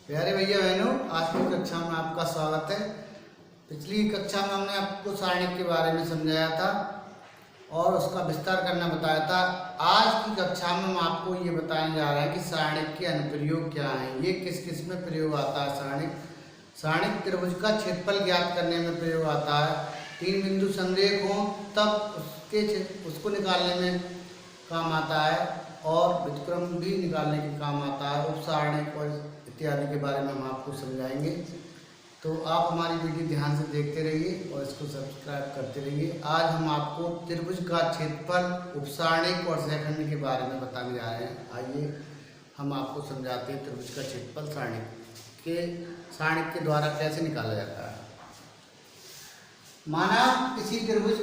प्यारे भैया बहनों, आज की कक्षा में आपका स्वागत है। पिछली कक्षा में हमने आपको सारणिक के बारे में समझाया था और उसका विस्तार करना बताया था। आज की कक्षा में हम आपको ये बताने जा रहे हैं कि सारणिक के अनुप्रयोग क्या हैं, ये किस किस में प्रयोग आता है। सारणिक त्रिभुज का क्षेत्रफल ज्ञात करने में प्रयोग आता है। तीन बिंदु संरेख हों तब उसको निकालने में काम आता है और व्युत्क्रम भी निकालने के काम आता है। उपसारणिक और इत्यादि के बारे में हम आपको समझाएंगे, तो आप हमारी वीडियो ध्यान से देखते रहिए और इसको सब्सक्राइब करते रहिए। आज हम आपको त्रिभुज का क्षेत्रफल, उपसारणिक और सहखंड के बारे में बताने जा रहे हैं। आइए हम आपको समझाते हैं त्रिभुज का क्षेत्रफल सारणिक के द्वारा कैसे निकाला जाता है। माना किसी त्रिभुज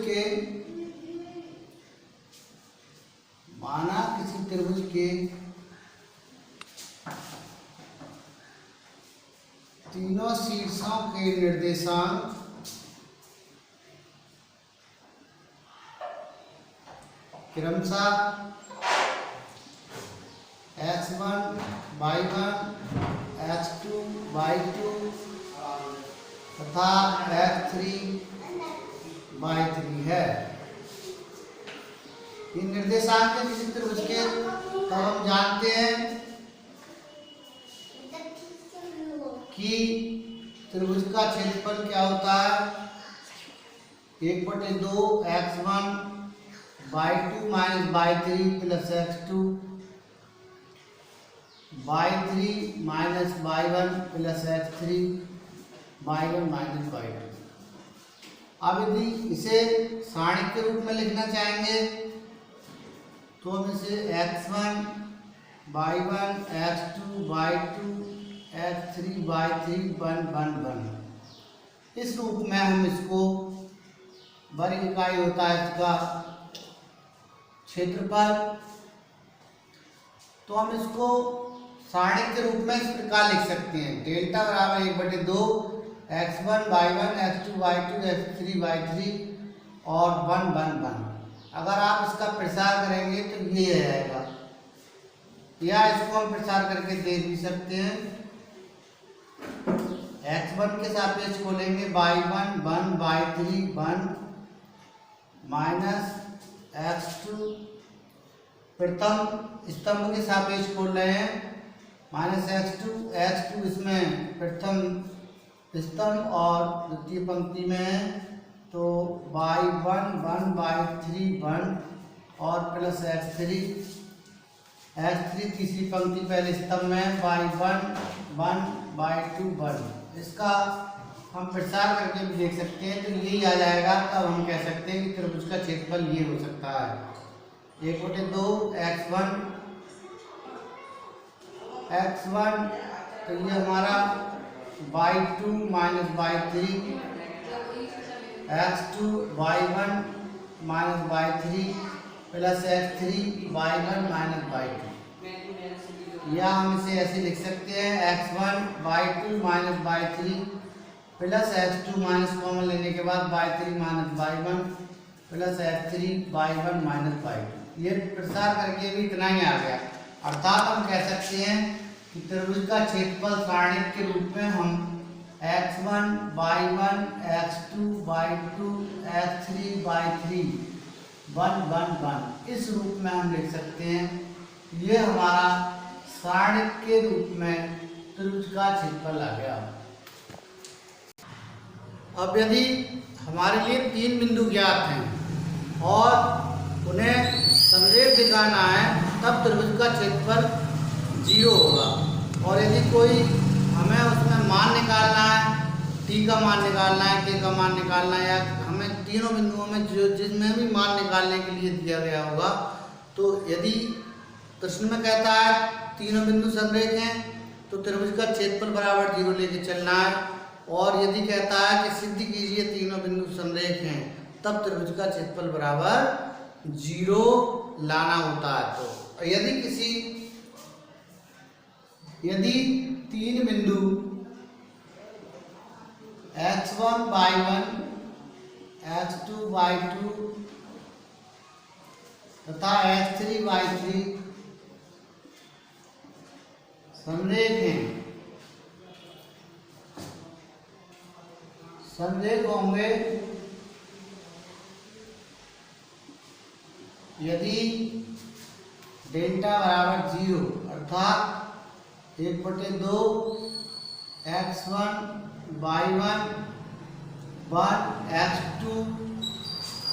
के तीनों शीर्षों के निर्देशांक क्रमशः x1 y1 x2 y2 तथा x3 y3 है। ये निर्देशांक है किसी त्रिभुज के, तो हम जानते हैं कि त्रिभुज का क्षेत्रफल क्या होता है, 1/2 x1 y2 minus y3 plus x2 y3 minus y1 plus x3 y1 minus y2। अब यदि इसे सारणिक के रूप में लिखना चाहेंगे तो हम इसे x1 y1 x2 y2 x3 y3 1 1 1 इस रूप में हम इसको वर्ग इकाई होता है इसका क्षेत्रफल, तो हम इसको सारणिक के रूप में इस प्रकार लिख सकते हैं। डेल्टा बराबर 1/2 x1 y1 x2 y2 x3 y3 और 1 1 1। अगर आप इसका प्रसार करेंगे तो ये आएगा, या इसको हम प्रसार करके देख भी सकते हैं। x1 के सापेक्ष को लेंगे y1 1 y3 1 माइनस x2 प्रथम स्तंभ के सापेक्ष खोल रहे हैं माइनस x2 इसमें प्रथम स्तंभ और द्वितीय पंक्ति में है, तो y1 1 y3 1 और प्लस x3 तीसरी पंक्ति पहले स्तंभ में y1 1 y2 1। इसका हम प्रसार करके भी देख सकते हैं, तो यही आ जाएगा। तब हम कह सकते हैं कि त्रिभुज का क्षेत्रफल ये हो सकता है 1/2 x1, तो ये हमारा y2 minus y3 x2 y1 minus y3 plus x3 y1 minus y2, या हम इसे ऐसे लिख सकते हैं x1 y2 minus y3 plus x2 minus common लेने के बाद y3 minus y1 plus x3 y1 minus y2। ये प्रसार करके भी इतना ही आ गया। अर्थात हम कह सकते हैं कि त्रिभुज का क्षेत्रफल सारणिक के रूप में हम x1 y1 x2 y2 x3 y3 1 1 1 इस रूप में हम लिख सकते हैं। ये हमारा सारणिक के रूप में त्रिभुज का क्षेत्रफल आ गया। अब यदि हमारे लिए तीन बिंदु ज्ञात हैं और उन्हें संरेख दिखाना है, तब त्रिभुज का क्षेत्रफल 0 होगा। और यदि कोई हमें उसमें मान निकालना है, t का मान निकालना है, k का मान निकालना है, या हमें तीनों बिंदुओं में जिसमें भी मान निकालने के लिए दिया गया होगा, तो यदि प्रश्न में कहता है तीनों बिंदु संरेख हैं तो त्रिभुज का क्षेत्रफल बराबर 0 लेके चलना है। और यदि कहता है कि सिद्ध कीजिए तीनों बिंदु संरेख हैं, तब त्रिभुज का क्षेत्रफल बराबर 0 लाना होता है। तो यदि तीन बिंदु x1 y1 x2 y2 तथा x3 y3 संरेख हैं संरेख होंगे यदि डेल्टा बराबर 0 अर्थात 1/2 x1 y1 1 x2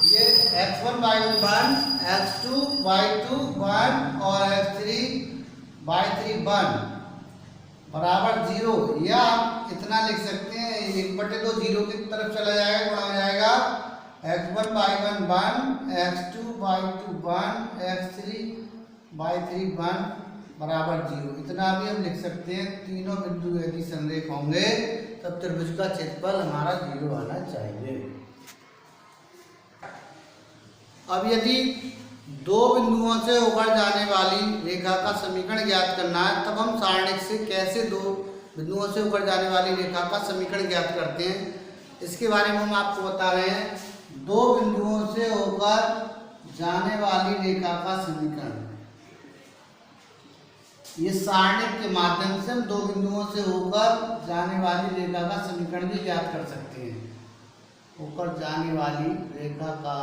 ये x1 y1 1 x2 y2 1 और x3 y3 1 बराबर 0। या आप इतना लिख सकते हैं 1/2 0 की तरफ चला जाएगा, गुणा हो जाएगा x1 y1 1 x2 y2 1 x3 y3 1 बराबर 0। इतना भी हम लिख सकते हैं। तीनों बिंदु यदि संरेख होंगे तब त्रिभुज का क्षेत्रफल हमारा 0 आना चाहिए। अब यदि दो बिंदुओं से होकर जाने वाली रेखा का समीकरण ज्ञात करना है, तब हम सारणिक से कैसे दो बिंदुओं से होकर जाने वाली रेखा का समीकरण ज्ञात करते हैं, इसके बारे में हम आपको बता रहे हैं। दो बिंदुओं से होकर जाने वाली रेखा का समीकरण, ये सारणिक के माध्यम से हम दो बिंदुओं से होकर जाने वाली रेखा का समीकरण भी ज्ञात कर सकते हैं। होकर जाने वाली रेखा का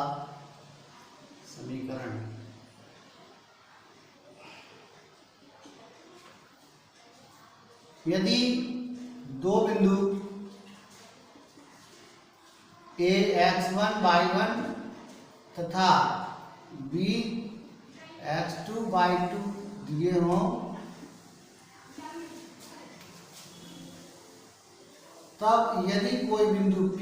समीकरण, यदि दो बिंदु A x1 y1 तथा B x2 y2 दिए हों, तब यदि कोई बिंदु P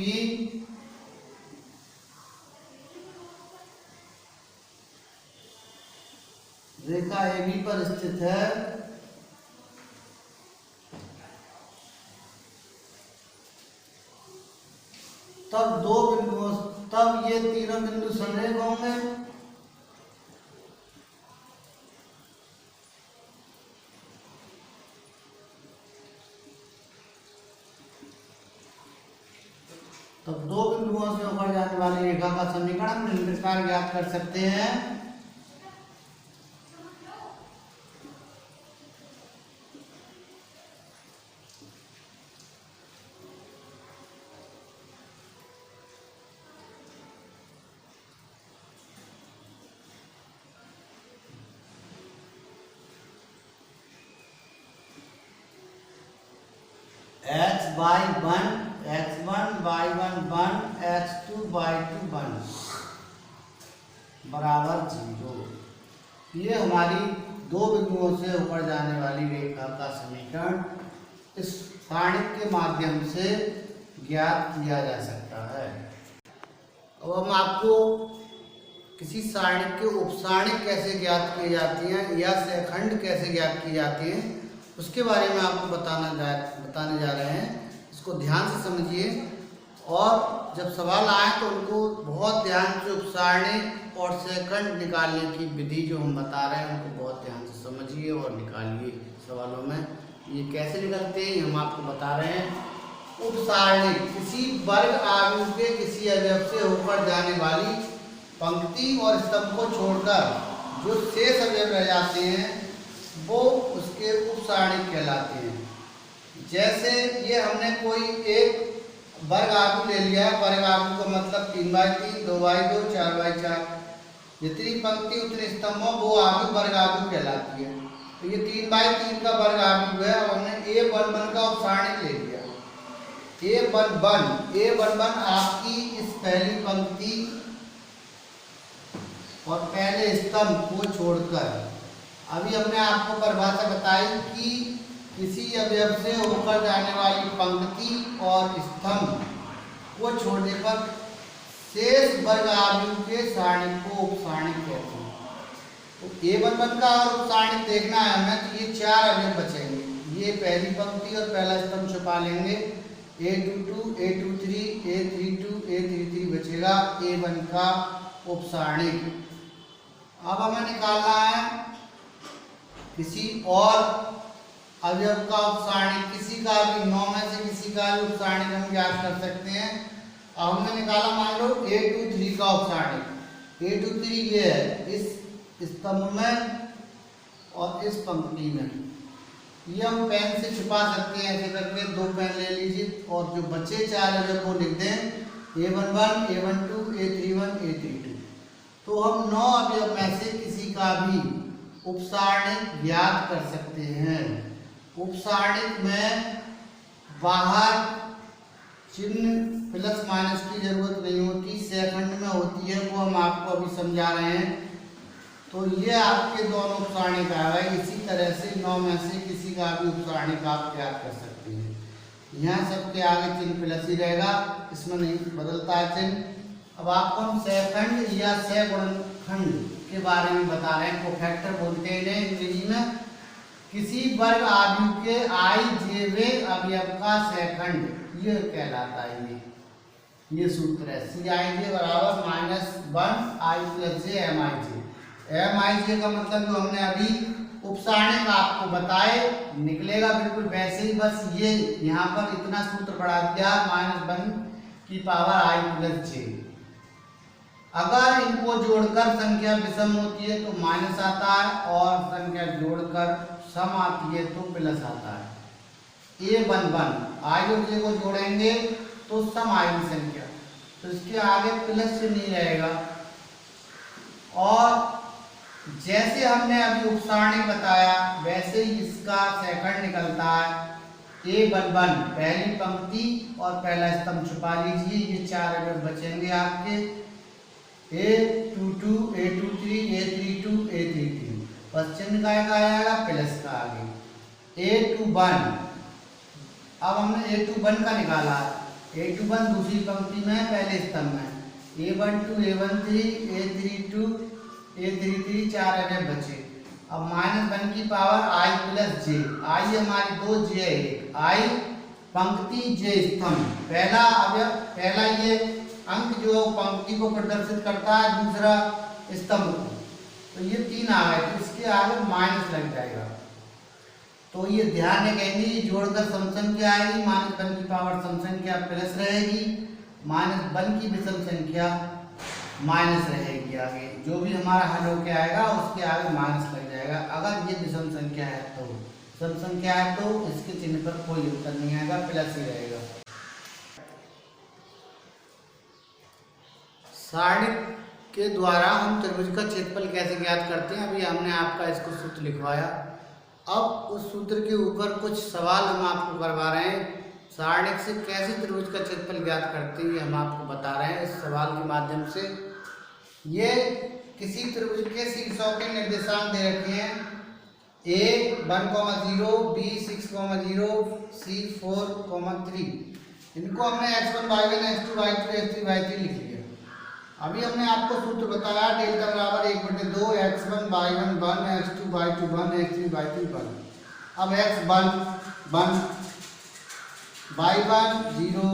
रेखा AB पर स्थित है, तब ये तीनों बिंदु संरेख होंगे। तब दो बिंदुओं से होकर जाने वाली रेखा का समीकरण हम निम्न प्रकार ज्ञात कर सकते हैं। x1 y1 1 x2 y2 1 बराबर 0। ये हमारी दो बिंदुओं से होकर जाने वाली रेखा का समीकरण इस सारणिक के माध्यम से ज्ञात किया जा सकता है। अब हम आपको किसी सारणिक के उपसारणिक कैसे ज्ञात की जाती हैं या सहखंड कैसे ज्ञात की जाती हैं, उसके बारे में आपको बताने जा रहे हैं। इसको ध्यान से समझिए और जब सवाल आए तो उनको बहुत ध्यान से उपसारणिक और सहखंड निकालने की विधि जो हम बता रहे हैं उनको बहुत ध्यान से समझिए और निकालिए सवालों में। ये कैसे निकलते हैं हम आपको बता रहे हैं। उपसारणिक किसी वर्ग आव्यूह के किसी अवयव से होकर जाने वाली पंक्ति और स्तंभ को छोड़कर जो शेष अवयव रह जाते हैं वो उसके उपसारणिक कहलाते हैं। जैसे ये हमने कोई एक वर्ग आव्यूह ले लिया है। वर्ग आव्यूह का मतलब 3x3 2x2 4x4, जितनी पंक्ति उतने स्तंभ हो वो आव्यूह वर्ग आव्यूह कहलाती है। तो ये 3x3 का वर्ग आव्यूह है। अब हमने A11 का उपसारणिक ले लिया। A11 आपकी इस पहली पंक्ति और पहले स्तंभ को छोड़कर, अभी हमने आपको परिभाषा बताई कि किसी अवयव से होकर जाने वाली पंक्ति और स्तंभ को छोड़ने पर शेष वर्ग आव्यूह के सारणिक को उपसारणिक कहते हैं। तो A11 का और उपसारणिक देखना है हमें, तो ये चार अवयव बचेंगे। ये पहली पंक्ति और पहला स्तंभ छुपा लेंगे। A22 A23 A32 A33 बचेगा A1 का उपसारणिक। अब हमें निकालना है किसी और अवयव का उपसारणिक, किसी का भी 9 में से किसी का भी उपसारणिक हम ज्ञात कर सकते हैं। अब हमने निकाला मान लो A23 का उपसारणिक। A23 ये है इस स्तंभ में और इस पंक्ति में। ये हम पेन से छुपा सकते हैं ऐसे करके, 2 पेन ले लीजिए और जो बचे 4 अवयव वो लिख दें A11, A12, A31, A32। तो हम 9 अवयव में से किसी का भी उपसारणिक ज्ञात कर सकते हैं। उपसारणिक में बाहर चिन्ह प्लस माइनस की जरूरत नहीं होती, सेकंड में होती है, वो हम आपको अभी समझा रहे हैं। तो ये आपके दोनों उपसारणिक आ गए। इसी तरह से 9 में से किसी का भी उपसारणिक आप ज्ञात कर सकते हैं। यहाँ सबके आगे चिन्ह प्लस ही रहेगा, इसमें नहीं बदलता है चिन्ह। अब आपको हम सहखंड या सहगुणनखंड के बारे में बता रहे हैं। कोफैक्टर बोलते हैं इन्हें अंग्रेजी में। किसी वर्ग आयु के ijवें अवयव का सहखंड ये कहलाता है। ये सूत्र है Cij बराबर -1 i + j Mij। Mij का मतलब जो हमने अभी उपसारणिक आपको बताए निकलेगा बिल्कुल वैसे ही, बस ये यहाँ पर इतना सूत्र बढ़ा दिया -1 की पावर i + j। अगर इनको जोड़कर संख्या विषम होती है तो माइनस आता है, और संख्या जोड़कर सम आती है तो प्लस आता है। A11 i और j को जोड़ेंगे तो सम आएगी संख्या, तो इसके आगे प्लस से नहीं रहेगा। और जैसे हमने अभी उपसारणिक बताया वैसे ही इसका सहखंड निकलता है। A11 पहली पंक्ति और पहला स्तंभ छुपा लीजिए, ये 4 अवयव बचेंगे आपके। A22, A23, A32, A33, बस चिन्ह का आएगा प्लस का आगे। A21 अब हमने A21 का निकाला। A21 दूसरी पंक्ति में पहले स्तंभ में। A12, A13, A32, A33 4 अवयव बचे। अब -1 की पावर i + j। i हमारी 2, j 1। i पंक्ति, j स्तंभ। पहला अवयव, पहला ये अंक जो पंक्ति को प्रदर्शित करता है, दूसरा स्तंभ को, तो ये 3 आ गए, तो इसके आगे माइनस लग जाएगा। तो ये ध्यान है, कहेंगे जोड़कर सम संख्या आएगी, -1 की पावर सम संख्या प्लस रहेगी, -1 की विषम संख्या माइनस रहेगी। आगे जो भी हमारा हल होके आएगा उसके आगे माइनस लग जाएगा। अगर ये विषम संख्या है तो, सम संख्या है तो इसके चिन्ह पर कोई उत्तर नहीं आएगा, प्लस ही रहेगा। सारणिक के द्वारा हम त्रिभुज का क्षेत्रफल कैसे ज्ञात करते हैं, अभी हमने आपका इसको सूत्र लिखवाया। अब उस सूत्र के ऊपर कुछ सवाल हम आपको करवा रहे हैं। सारणिक से कैसे त्रिभुज का क्षेत्रफल ज्ञात करते हैं हम आपको बता रहे हैं इस सवाल के माध्यम से। ये किसी त्रिभुज के शीर्षों के निर्देशांक दे रखे हैं। A1,0, B6,0, C4,3। इनको हमने x1, y1, x2, y2, x3, y3 लिख लिया। अभी हमने आपको सूत्र बताया डेल्टा बराबर 1/2 x1, y1 1, x2, y2 1, x3, y3 1। अब x1 1, y1 0,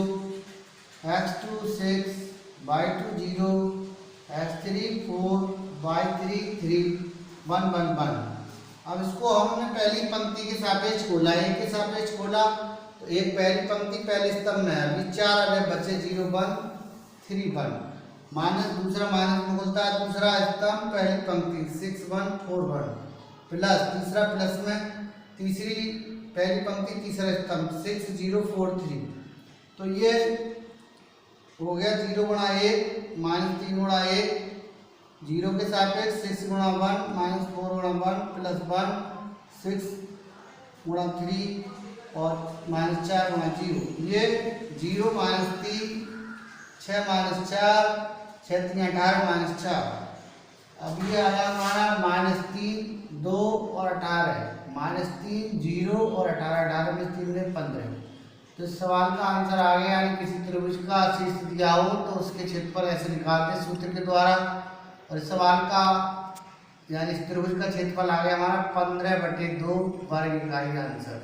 x2 6, y2 0, x3 4, y3 3 1 1 1। अब इसको हमने पहली पंक्ति के सापेक्ष खोला, एक के सापेक्ष खोला तो एक पहली पंक्ति पहले स्तंभ में है। अभी 4 अवयव बचे 0 1 3 1, माइनस दूसरा माइनस में खुलता है, दूसरा स्तंभ पहली पंक्ति 6 1 4 1, प्लस तीसरा प्लस में तीसरी पहली पंक्ति तीसरा स्तंभ 6 0 4 3। तो ये हो गया 0 × 1 -3 × 1, 0 के सापेक्ष 6 × 1 -4 × 1 + 1 6 × 3 और -4 × 0। ये 0 -3 6 -4 6 3 18 -4। अब ये आया हमारा -3 2 और 18, -3 0 और 18, 18 में 3 में 15। तो इस सवाल का आंसर आ गया, यानी किसी त्रिभुज का शीर्ष दिया हो तो उसके क्षेत्रफल ऐसे निकालते हैं सूत्र के द्वारा। और इस सवाल का यानी इस त्रिभुज का क्षेत्रफल आ गया हमारा 15/2 वर्ग इकाई का आंसर।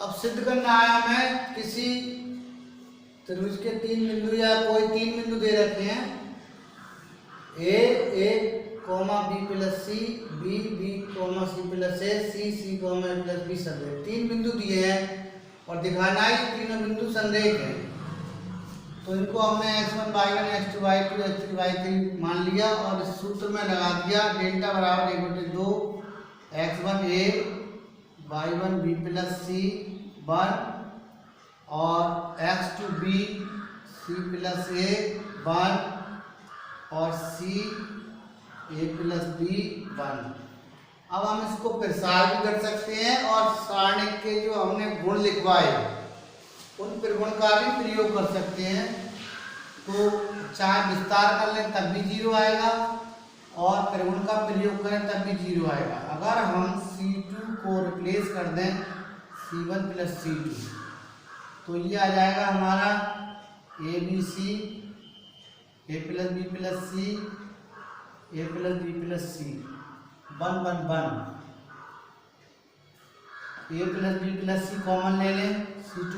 अब सिद्ध करना है हमें किसी त्रिभुज के 3 बिंदु या कोई 3 बिंदु दे रखे हैं, A B + C, B C + A, C A + B संरेख। 3 बिंदु दिए हैं और दिखाना है तीनों बिंदु संरेख हैं। तो इनको हमने x1 y1 x2 y2 x3 y3 मान लिया और इस सूत्र में लगा दिया डेल्टा बराबर 1/2 x1 a y1 b plus C 1 और x2 b c plus a 1 और c a प्लस b 1। अब हम इसको प्रसार भी कर सकते हैं और सारणी के जो हमने गुण लिखवाए उन प्रगुण का भी प्रयोग कर सकते हैं। तो चाहे विस्तार कर लें तब भी 0 आएगा और प्रगुण का प्रयोग करें तब भी 0 आएगा। अगर हम C2 को रिप्लेस कर दें C1 प्लस C2 तो ये आ जाएगा हमारा A B C A plus B plus C A plus B plus C 1 1 1। A plus B plus C common ले लें C2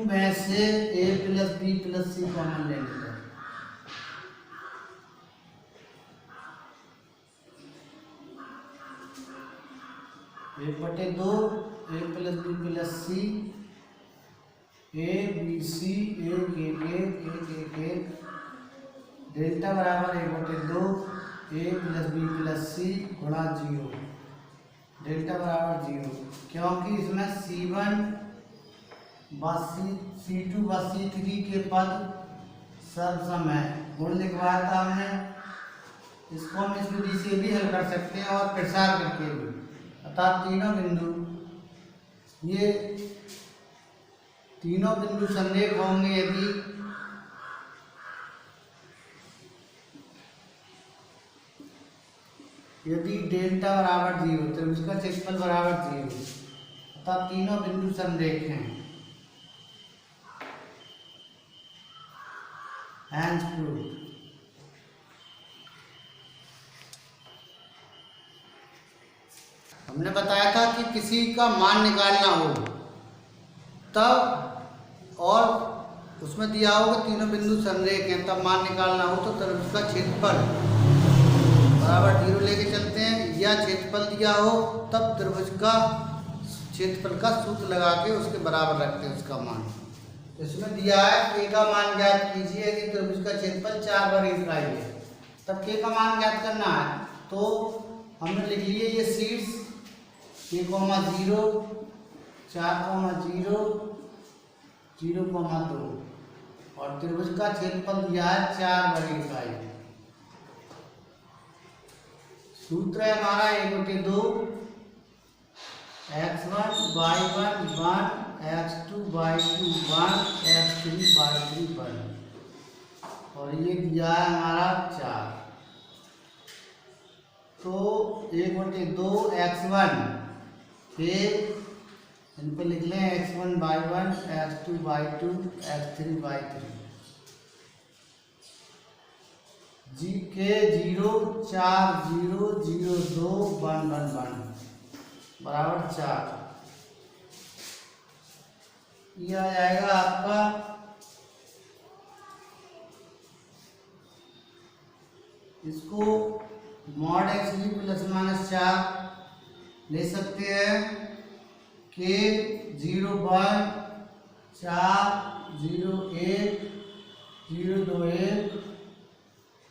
में से A plus B plus C common ले लें। 1/2 A plus B plus C A B C 1 1 1 1 1 delta बराबर 1/2 A plus B plus C गुणा 0 delta बराबर 0, क्योंकि इसमें C1 व C2 व C3 के पद सर्वसम है। गुण लिखवाया था हमने, इसको हम इस विधि से भी हल कर सकते हैं और प्रसार करके भी। अर्थात तीनों बिंदु संरेख होंगे यदि डेल्टा बराबर 0 तो उसका क्षेत्रफल बराबर 0, अर्थात तीनों बिंदु संरेख हैं। Hence proved. हमने बताया था कि किसी का मान निकालना हो तब और उसमें दिया होगा तीनों बिंदु संरेख हैं, तब मान निकालना हो तो तब उसका क्षेत्रफल बराबर 0 लेके चलते हैं, या क्षेत्रफल दिया हो तब त्रिभुज का क्षेत्रफल का सूत्र लगा के उसके बराबर रखते हैं उसका मान। इसमें दिया है k का मान ज्ञात कीजिए कि त्रिभुज का क्षेत्रफल 4 वर्ग इकाई है, तब k का मान ज्ञात करना है। तो हमने लिख लिए ये शीट्स k, 0 4, 0 0, 2 और त्रिभुज का क्षेत्रफल दिया है 4 वर्ग इकाई। सूत्र है हमारा 1/2 x1 y1 1 x2 y2 1 x3 y3 1 और ये दिया है हमारा 4। तो 1/2 x1 के इन पर लिख लें x1 y1 x2 y2 x3 y3 जी के 0 4 0 0 2 1 1 1 बराबर 4। यह आ जाएगा आपका इसको मॉड x प्लस माइनस 4 ले सकते हैं के 0 1 4 0 1 0 2 1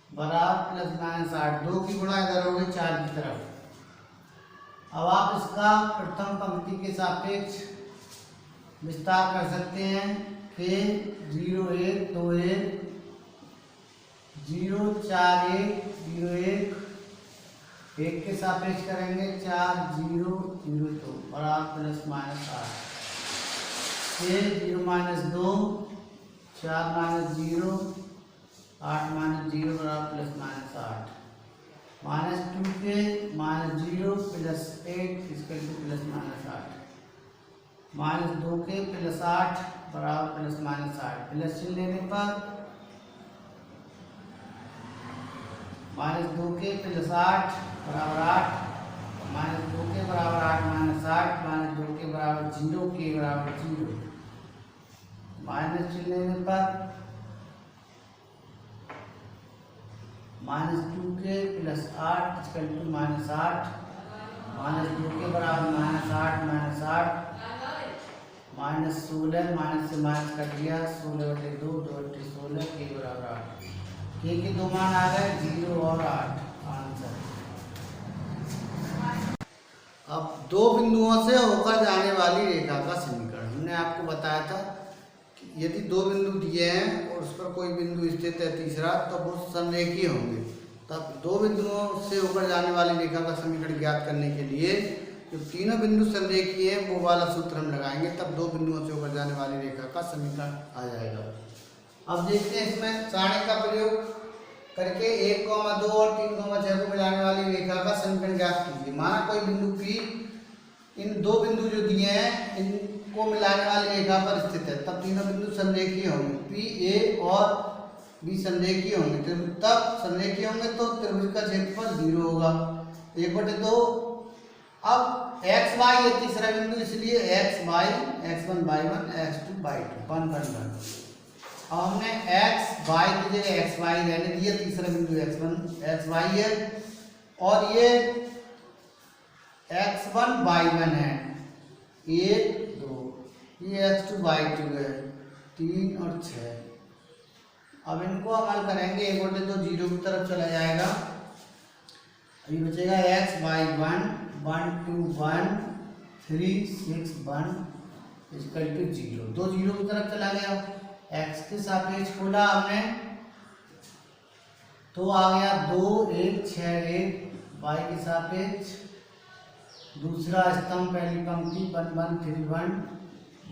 बराबर प्लस माइनस 8 2 की गुणा इधर होगी 4 की तरफ। अब आप इसका प्रथम पंक्ति के सापेक्ष विस्तार कर सकते हैं कि 0 1 2 1 0 4 1 0 1 1 के सापेक्ष करेंगे 4 0 0 2 बराबर प्लस माइनस 8 0 2 4 0 8 -0 बराबर प्लस माइनस 8 -2 के -0 प्लस 8 इसके प्लस माइनस 8 -2 के प्लस 8 बराबर प्लस माइनस 8 प्लस चिन्ह लेने पर -2 के प्लस 8 बराबर 8 -2 के बराबर 8 -8 -2 के बराबर 0 के बराबर 0 माइनस चिन्ह लेने पर -2 के प्लस 8 इसका -8 -2 के बराबर -8 -16 माइनस से माइनस कर दिया 16/2 2/16 के बराबर 8 के दो मान आ गए 0 और 8 आंसर। अब दो बिंदुओं से होकर जाने वाली रेखा का समीकरण, हमने आपको बताया था कि यदि दो बिंदु दिए हैं और उस पर कोई बिंदु स्थित है तीसरा, तो वो संरेखीय होंगे। तब दो बिंदुओं से होकर जाने वाली रेखा का समीकरण ज्ञात करने के लिए जो तीनों बिंदु संरेखीय है वो वाला सूत्र हम लगाएंगे, तब दो बिंदुओं से होकर जाने वाली रेखा का समीकरण आ जाएगा। अब देखते हैं इसमें सारणी का प्रयोग करके 1, 2 और 3, 6 को मिलाने वाली रेखा का समीकरण ज्ञात कीजिए। माना कोई बिंदु P इन दो बिंदु जो दिए हैं इनको मिलाने वाली रेखा पर स्थित है, तब तीनों बिंदु संरेखीय होंगे। P, A और B संरेखीय होंगे, तब संरेखीय होंगे तो त्रिभुज का क्षेत्रफल 0 होगा, 1/2। अब x y ये तीसरा बिंदु, इसलिए x y, x1 y1, x2 y2, 1 1 1। अब हमने x y की जगह x y रहने दिया, तीसरा बिंदु x1 x y है और ये x1 y1 है 1 2, ये x2 y2 है 3 और 6। अब इनको हम हल करेंगे, 1/2 0 की तरफ चला जाएगा, अभी बचेगा x y1 1 2 1 3 6 1 इक्वल टू 0, 2 0 की तरफ चला गया। x के सापेक्ष खोला हमने तो आ गया 2 1 6 1, y के सापेक्ष दूसरा स्तंभ पहली पंक्ति 1 1 3 1,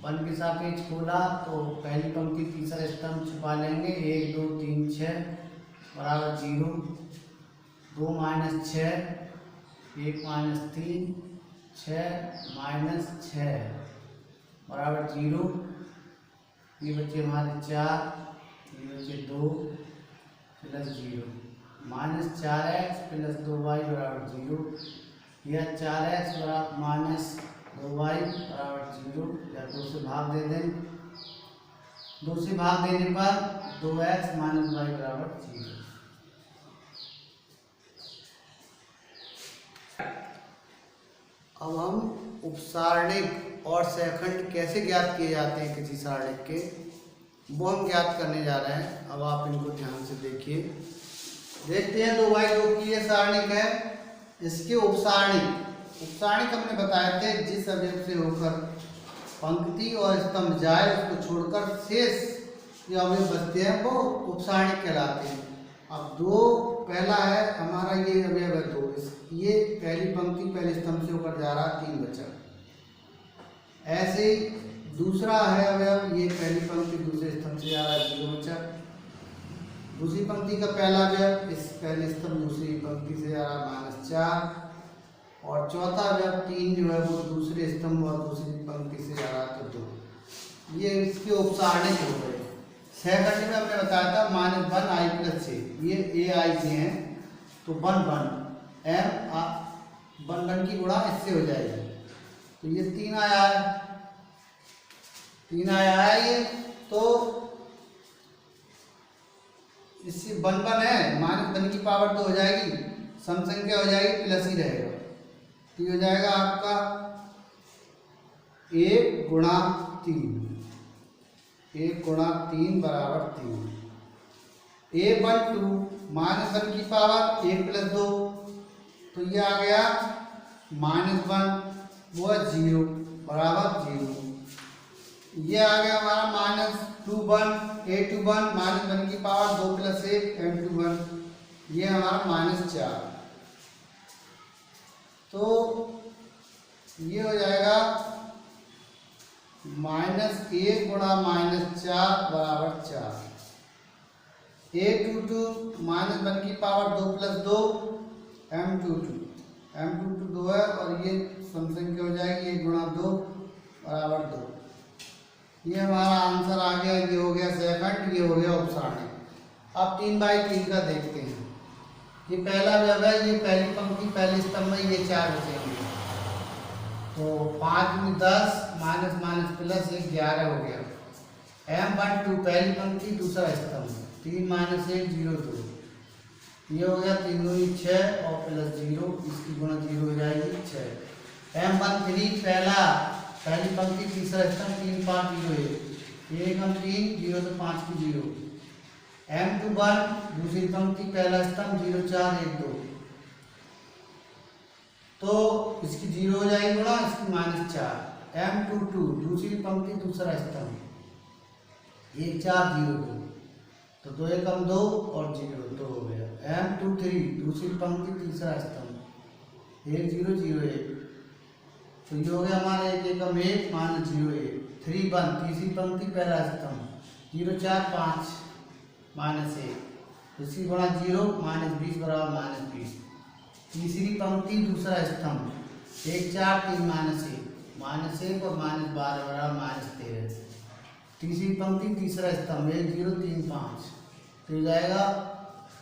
1 के सापेक्ष खोला तो पहली पंक्ति तीसरा स्तंभ छुपा लेंगे, 1 2 3 6 बराबर 0, 2 - 6 1 - 3 6 - 6 बराबर 0, ये बच्चे हमारे 4, ये बच्चे 2 + 0, -4x + 2y बराबर 0, या 4x बराबर -2y बराबर 0, या 2 से भाग दे दें, 2 से भाग देने पर 2x - y बराबर 0। अब हम उपसारणिक और सहखंड कैसे ज्ञात किए जाते हैं किसी सारणिक के, वो हम ज्ञात करने जा रहे हैं। अब आप इनको ध्यान से देखिए, देखते हैं 2x2 की ये सारणिक है, इसके उपसारणिक हमने बताए थे जिस अवयव से होकर पंक्ति और स्तंभ जाए उसको छोड़कर शेष जो अवयव बचते हैं वो उपसारणिक कहलाते हैं। अब पहला है हमारा ये अवयव है 2, ये पहली पंक्ति पहले स्तंभ से होकर जा रहा है 3 बचा। ऐसे ही दूसरा है अवयव, ये पहली पंक्ति दूसरे स्तंभ से जा रहा है 0 बचा। दूसरी पंक्ति का पहला अवयव इस पहले स्तंभ दूसरी पंक्ति से जा रहा है -4, और चौथा अवयव 3 जो है वो दूसरे स्तंभ और दूसरी पंक्ति से जा रहा है तो 2। ये इसके उपसारणिक हो गए। सहखंड में हमने बताया था -1 i + j, ये a i j हैं तो 1 1 m 1 1 की गुणा इससे हो जाएगी, तो ये 3 आया है, 3 आया है ये, तो इससे 1 1 है, -1 की पावर तो हो जाएगी, सम संख्या हो जाएगी, प्लस ही रहेगा, तो ये हो जाएगा आपका 1 × 3, 1 × 3 बराबर 3। a12 -1 की पावर 1 + 2, तो ये आ गया -1 वो 0 बराबर 0। ये आ गया हमारा -21 a21 -1 की पावर 2 + 1 m21, ये हमारा -4, तो ये हो जाएगा -1 × -4 बराबर 4। a22 -1 की पावर 2 + 2 m22 2 है और ये सम संख्या हो जाएगी 1 × 2 बराबर 2। ये हमारा आंसर आ गया, ये हो गया सहखंड, ये हो गया उपसारणिक। अब 3/3 का देखते हैं। ये पहला अवयव है, ये पहली पंक्ति पहले स्तंभ में, ये 4 बचेंगे, तो 5 × 10 -+ 1 11 हो गया। m12 पहली पंक्ति दूसरा स्तंभ 3 - 1 0 2, ये हो गया 3 दूनी 6 और +0, इसकी गुणा 0 हो जाएगी 6। m13 पहली पंक्ति तीसरा स्तंभ 3 5 0 1, 1 हम 3 0 तो 5 की 0। m21 दूसरी पंक्ति पहला स्तंभ 0 4 1 2, तो इसकी 0 हो जाएगी गुणा, इसकी -4। M22 दूसरी पंक्ति दूसरा स्तंभ 1 4 0 2, तो 2 एकम 2 और 0 2 हो गया। M23 दूसरी पंक्ति तीसरा स्तंभ 1 0 0 1, तो ये हो गया हमारा 1 एकम 1 -0 1 3 1 तीसरी पंक्ति पहला स्तंभ 0 4 5 -1, इसकी गुणा 0 -20 बराबर -20, तीसरी पंक्ति दूसरा स्तंभ 1 4 3 -1 -1 और -12 बराबर -13, तीसरी पंक्ति तीसरा स्तंभ 1 0 3 5, तो हो जाएगा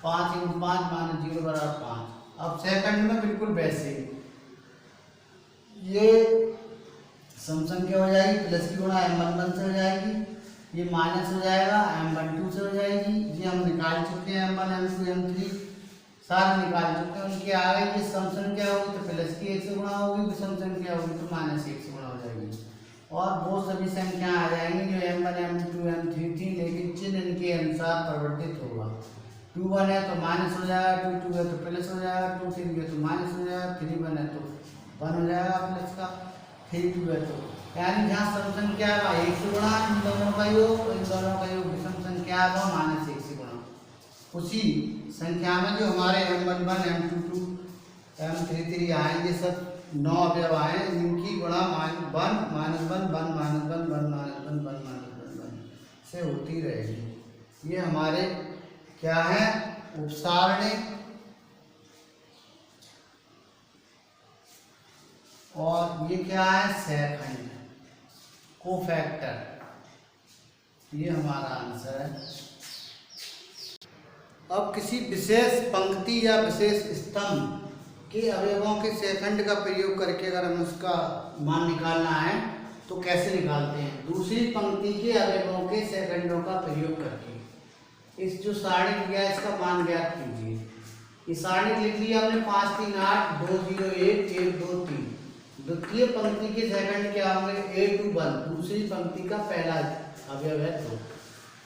5 × 5 -0 बराबर 5। अब सेकंड में बिल्कुल वैसे ये सम संख्या हो जाएगी, प्लस की गुणा M11 से हो जाएगी, ये माइनस हो जाएगा M12 से हो जाएगी। ये हम निकाल चुके हैं, M1 M2 M3 सारे निकाल चुके हैं। उनके आगे ये सम संख्या होगी तो प्लस की 1 से गुणा होगी, सम संख्या होगी तो -1 से गुणा हो जाएगी, और वो सभी संख्या आ जाएंगी जो M1 M2 M3 थी, लेकिन चिन्ह इनके अनुसार परिवर्तित होगा। 2 1 है तो माइनस हो जाएगा, 2 2 है तो प्लस हो जाएगा, 2 3 है तो माइनस हो जाएगा, 3 1 है तो 1 हो जाएगा प्लस का, 3 2 है तो, यानी जहाँ सम संख्या है 1 से गुणा, इन दोनों का योग विषम संख्या है -1 से गुणा। उसी संख्या में जो हमारे M11 M22 M33 आएंगे सब 9 अवयव आए, इनकी गुणा -1 -1 -1 से होती रहेगी। ये हमारे क्या है, उपसारणिक और ये क्या है, सहखंड कोफैक्टर। ये हमारा आंसर है। अब किसी विशेष पंक्ति या विशेष स्तंभ के अवयवों के सहखंड का प्रयोग करके अगर हमें उसका मान निकालना है तो कैसे निकालते हैं? दूसरी पंक्ति के अवयवों के सहखंडों का प्रयोग करके। इस जो सारणी दिया है इसका मान ज्ञात कीजिए। ये सारणी लिख लिया हमने 5 3 8 2 0 1 1 2 3। द्वितीय पंक्ति के सहखंड क्या होंगे? A21 दूसरी पंक्ति का पहला अवयव है 2,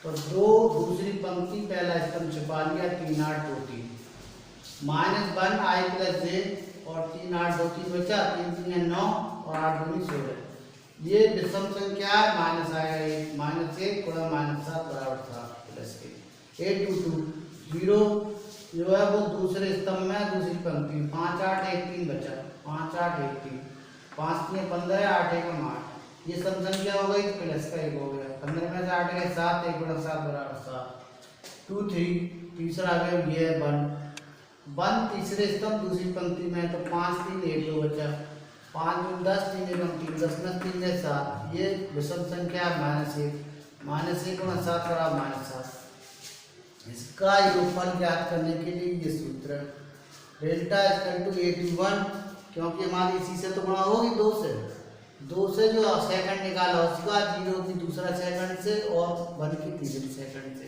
तो 2 दूसरी पंक्ति पहला स्तंभ छिपा लिया 3 8 2 3 -1 I + j और 3 8 2 3 बचा, 3 3 9 और 8 2 16। ये विषम संख्या माइनस आएगा 1 गुणा -7 बराबर 7 प्लस के। A22 0 जो है वो दूसरे स्तंभ में दूसरी पंक्ति 5 8 1 3 बचा, 5 8 1 3 5 3 15 8 1 8, ये सम संख्या हो गई प्लस का 1 हो गया, 15 में से 8 गए 7 1 गुणा 7 बराबर 7। 2 3 तीसरा अवयव ये है 1 तीसरे स्तंभ दूसरी पंक्ति में, तो 5 3 1 2 बचा, 5 10 3 1 3 10 में 3 में 7, ये विषम संख्या -1 गुणा 7 बराबर -7। इसका योगफल ज्ञात करने के लिए ये सूत्र डेल्टा A21, क्योंकि हमारी इसी से तो गुणा होगी 2 से जो सेकंड निकाला उसका 0 की दूसरा सेकंड से और 1 की तीसरी सेकंड से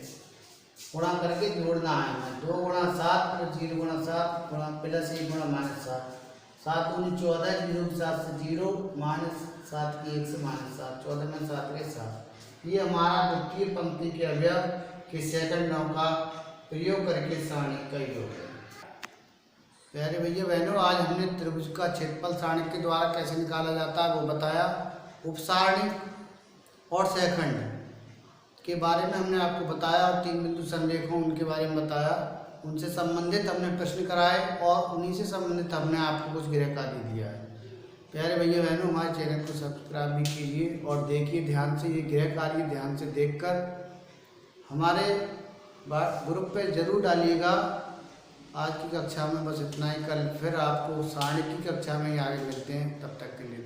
गुणा करके जोड़ना है हमें। 2 गुणा 7 + 0 गुणा 7 गुणा प्लस 1 गुणा -7, 7 × 14 0 के 7 से 0 -7 की 1 से -7, 14 में 7 के 7। ये हमारा द्वितीय पंक्ति के अवयव के सेकंडों का प्रयोग करके सारणी का योग है। प्यारे भैया बहनों, आज हमने त्रिभुज का क्षेत्रफल सारणी के द्वारा कैसे निकाला जाता है वो बताया। उपसारणी और सहखंड के बारे में हमने आपको बताया और 3 बिंदु संरेखों उनके बारे में बताया, उनसे संबंधित हमने प्रश्न कराए और उन्हीं से संबंधित हमने आपको कुछ गृह कार्य दिया है। प्यारे भैया बहनों, हमारे चैनल को सब्सक्राइब भी कीजिए और देखिए ध्यान से, ये गृह कार्य ध्यान से देखकर हमारे ग्रुप पे जरूर डालिएगा। आज की कक्षा में बस इतना ही, कल फिर आपको सारणी की कक्षा में ही आगे मिलते हैं, तब तक के लिए।